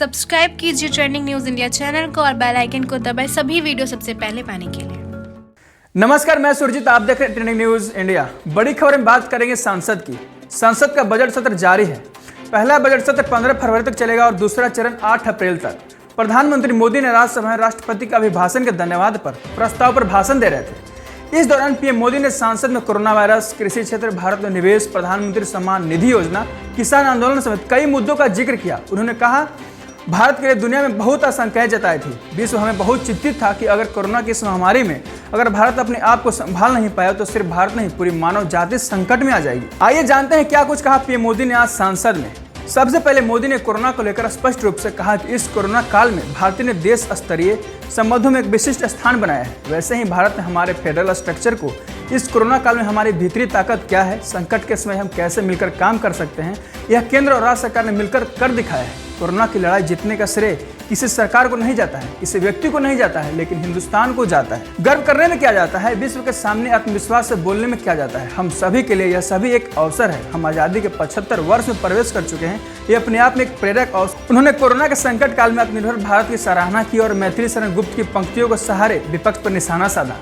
Subscribe कीजिए trending news India channel को और बेल आइकन को दबाएं सभी वीडियो सबसे पहले पाने के लिए। नमस्कार, मैं सुरजीत, आप देख रहे हैं ट्रेंडिंग न्यूज इंडिया। बड़ी खबर में बात करेंगे संसद की। संसद का बजट सत्र जारी है। पहला बजट सत्र 15 फरवरी तक चलेगा और दूसरा चरण 8 अप्रैल तक। प्रधानमंत्री मोदी ने राज्यसभा में राष्ट्रपति के अभिभाषण के धन्यवाद पर प्रस्ताव पर भाषण दे रहे थे। इस दौरान पीएम मोदी ने संसद में कोरोना वायरस, कृषि क्षेत्र, भारत में निवेश, प्रधानमंत्री सम्मान निधि योजना, किसान आंदोलन समेत कई मुद्दों का जिक्र किया। उन्होंने कहा, भारत के लिए दुनिया में बहुत आशंकाएं जताई थी। विश्व हमें बहुत चिंतित था कि अगर कोरोना की इस महामारी में अगर भारत अपने आप को संभाल नहीं पाया तो सिर्फ भारत नहीं, पूरी मानव जाति संकट में आ जाएगी। आइए जानते हैं क्या कुछ कहा पीएम मोदी ने आज संसद में। सबसे पहले मोदी ने कोरोना को लेकर स्पष्ट रूप से कहा कि इस कोरोना काल में भारत ने देश स्तरीय संबंधों में एक विशिष्ट स्थान बनाया है। वैसे ही भारत ने हमारे फेडरल स्ट्रक्चर को इस कोरोना काल में हमारी भीतरी ताकत क्या है, संकट के समय हम कैसे मिलकर काम कर सकते हैं, यह केंद्र और राज्य सरकार ने मिलकर कर दिखाया है। कोरोना की लड़ाई जीतने का श्रेय किसी सरकार को नहीं जाता है, किसी व्यक्ति को नहीं जाता है, लेकिन हिंदुस्तान को जाता है। गर्व करने में क्या जाता है, विश्व के सामने आत्मविश्वास से बोलने में क्या जाता है। हम सभी के लिए यह सभी एक अवसर है। हम आज़ादी के 75 वर्ष में प्रवेश कर चुके हैं। ये अपने आप में एक प्रेरक अवसर। उन्होंने कोरोना के संकट काल में आत्मनिर्भर भारत की सराहना की और मैथिली शरण गुप्त की पंक्तियों को सहारे विपक्ष पर निशाना साधा।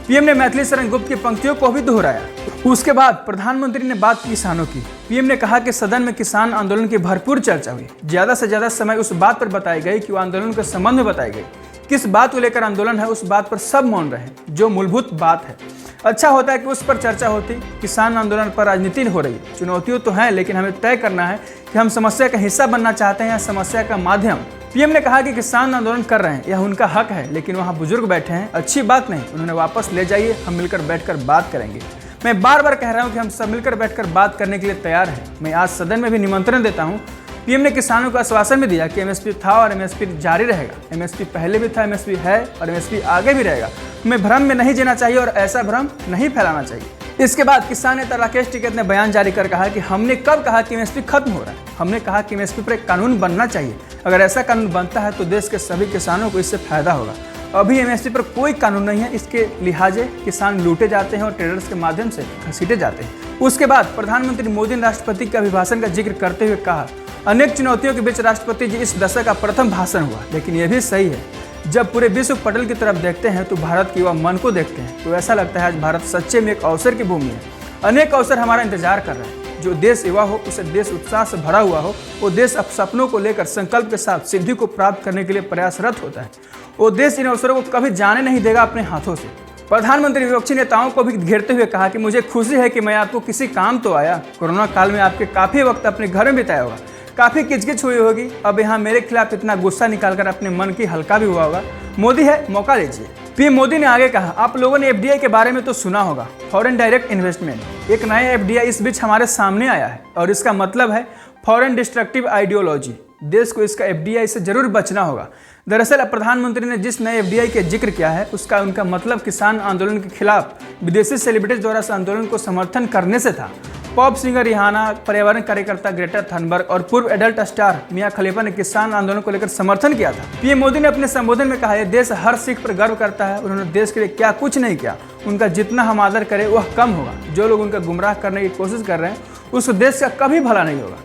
पीएम ने मैथिली शरण गुप्त की पंक्तियों को भी दोहराया। उसके बाद प्रधानमंत्री ने बात की किसानों की। पीएम ने कहा कि सदन में किसान आंदोलन की भरपूर चर्चा हुई। ज्यादा से ज्यादा समय उस बात पर बताई गई कि वो आंदोलन के संबंध में बताई गई। किस बात को लेकर आंदोलन है, उस बात पर सब मौन रहे, जो मूलभूत बात है। अच्छा होता है कि उस पर चर्चा होती। किसान आंदोलन पर राजनीति हो रही है। चुनौतियों तो हैं, लेकिन हमें तय करना है कि हम समस्या का हिस्सा बनना चाहते हैं या समस्या का माध्यम। पीएम ने कहा कि किसान आंदोलन कर रहे हैं, यह उनका हक है, लेकिन वहाँ बुजुर्ग बैठे हैं, अच्छी बात नहीं। उन्होंने वापस ले जाइए, हम मिलकर बैठकर बात करेंगे। मैं बार बार कह रहा हूँ कि हम सब मिलकर बैठकर बात करने के लिए तैयार हैं। मैं आज सदन में भी निमंत्रण देता हूँ। पीएम ने किसानों को आश्वासन भी दिया कि एमएसपी था और एमएसपी जारी रहेगा। एमएसपी पहले भी था, एमएसपी है और एमएसपी आगे भी रहेगा। हमें भ्रम में नहीं जीना चाहिए और ऐसा भ्रम नहीं फैलाना चाहिए। इसके बाद किसान नेता राकेश टिकैत ने बयान जारी कर कहा कि हमने कब कहा कि एमएसपी खत्म हो रहा है। हमने कहा कि एमएसपी पर एक कानून बनना चाहिए। अगर ऐसा कानून बनता है तो देश के सभी किसानों को इससे फायदा होगा। अभी एमएसपी पर कोई कानून नहीं है। इसके लिहाजे किसान लूटे जाते हैं और ट्रेडर्स के माध्यम से घसीटे जाते हैं। उसके बाद प्रधानमंत्री मोदी ने राष्ट्रपति के अभिभाषण का जिक्र करते हुए कहा, अनेक चुनौतियों के बीच राष्ट्रपति जी इस दशक का प्रथम भाषण हुआ, लेकिन यह भी सही है, जब पूरे विश्व पटल की तरफ देखते हैं तो भारत के युवा मन को देखते हैं तो ऐसा लगता है आज भारत सच्चे में एक अवसर की भूमि है। अनेक अवसर हमारा इंतजार कर रहे हैं। जो देश युवा हो, उसे देश उत्साह से भरा हुआ हो, वो देश अब सपनों को लेकर संकल्प के साथ सिद्धि को प्राप्त करने के लिए प्रयासरत होता है। वो देश इन अवसरों को कभी जाने नहीं देगा अपने हाथों से। प्रधानमंत्री विपक्षी नेताओं को भी घेरते हुए कहा कि मुझे खुशी है कि मैं आपको किसी काम तो आया। कोरोना काल में आपके काफी वक्त अपने घर में बिताया होगा, काफी किचकिच हुई होगी। अब यहाँ मेरे खिलाफ इतना गुस्सा निकालकर अपने मन की हल्का भी हुआ होगा। मोदी है, मौका लीजिए। पीएम मोदी ने आगे कहा, आप लोगों ने एफडीआई के बारे में तो सुना होगा, फॉरेन डायरेक्ट इन्वेस्टमेंट। एक नया एफडीआई इस बीच हमारे सामने आया है और इसका मतलब है फॉरेन डिस्ट्रक्टिव आइडियोलॉजी। देश को इसका एफडीआई से जरूर बचना होगा। दरअसल प्रधानमंत्री ने जिस नए एफडीआई का जिक्र किया है उनका मतलब किसान आंदोलन के खिलाफ विदेशी सेलिब्रिटीज द्वारा इस आंदोलन को समर्थन करने से था। पॉप सिंगर रिहाना, पर्यावरण कार्यकर्ता ग्रेटा थनबर्ग और पूर्व एडल्ट स्टार मियां खलीफा ने किसान आंदोलन को लेकर समर्थन किया था। पीएम मोदी ने अपने संबोधन में कहा, यह देश हर सिख पर गर्व करता है। उन्होंने देश के लिए क्या कुछ नहीं किया। उनका जितना हम आदर करें वह कम होगा। जो लोग उनका गुमराह करने की कोशिश कर रहे हैं उस देश का कभी भला नहीं होगा।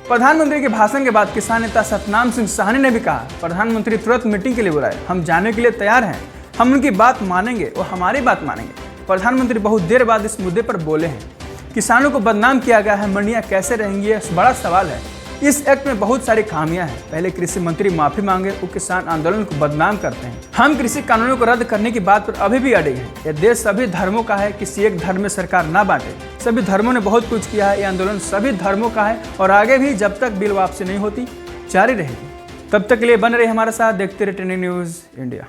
प्रधानमंत्री के भाषण के बाद किसान नेता सतनाम सिंह साहनी ने भी कहा, प्रधानमंत्री तुरंत मीटिंग के लिए बुलाए, हम जाने के लिए तैयार हैं। हम उनकी बात मानेंगे, वो हमारी बात मानेंगे। प्रधानमंत्री बहुत देर बाद इस मुद्दे पर बोले हैं। किसानों को बदनाम किया गया है, मंडियां कैसे रहेंगी, यह बड़ा सवाल है। इस एक्ट में बहुत सारी खामियां हैं। पहले कृषि मंत्री माफी मांगे, वो किसान आंदोलन को बदनाम करते हैं। हम कृषि कानूनों को रद्द करने की बात पर अभी भी अड़े हैं। यह देश सभी धर्मों का है, किसी एक धर्म में सरकार ना बांटे। सभी धर्मों ने बहुत कुछ किया है। यह आंदोलन सभी धर्मों का है और आगे भी जब तक बिल वापसी नहीं होती जारी रहेगी। तब तक के लिए बने रहे हमारे साथ, देखते रहे ट्रेंडिंग न्यूज इंडिया।